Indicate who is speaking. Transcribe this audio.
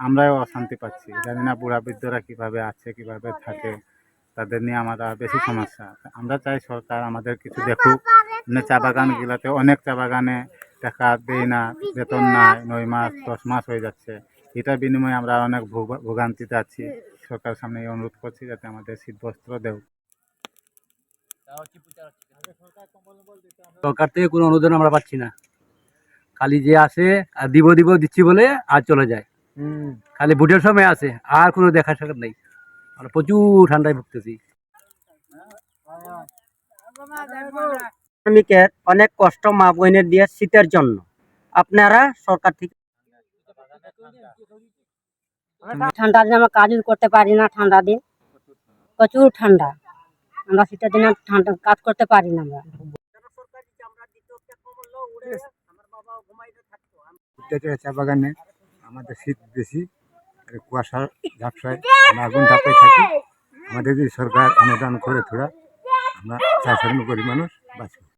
Speaker 1: আমরাও অশান্তি পাচ্ছি, জানি না বুড়া বৃদ্ধরা কীভাবে আছে, কীভাবে থাকে, তাদের নিয়ে আমরা বেশি সমস্যা। আমরা চাই সরকার আমাদের কিছু দেখুক। মানে চা বাগানগুলোতে, অনেক চা বাগানে টাকা দেয় না, বেতন নাই, 9 মাস 10 মাস হয়ে যাচ্ছে। এটার বিনিময়ে আমরা অনেক ভোগান্তিতে আছি। সরকারের সামনে এই অনুরোধ করছি যাতে আমাদের শীত বস্ত্র দেও।
Speaker 2: সরকার থেকে কোনো অনুদান আমরা পাচ্ছি না, খালি যে আসে আর দিব দিব দিচ্ছি বলে আর চলে যায়। খালি ভোটের সময় আসে, আর কোনো দেখা সাক্ষাৎ নেই। আমরা প্রচুর ঠান্ডায় ভুগতেছি।
Speaker 3: শ্রমিকের অনেক কষ্ট মা বোনের দিয়ে শীতের জন্য আপনারা সরকার থেকে
Speaker 4: ঠান্ডার দিনে আমরা কাজ করতে পারি না, ঠান্ডা দিন প্রচুর ঠান্ডা, আমরা শীতের দিনে ঠান্ডা কাজ করতে পারি না। আমরা
Speaker 1: চা বাগানে আমাদের শীত বেশি, কুয়াশা ঝাপসায় আমরা আগুন ধাপায় থাকি। আমাদের যদি সরকার অনুদান করে, থোড়া আমরা চা শ্রমিক গরিব মানুষ বাঁচব।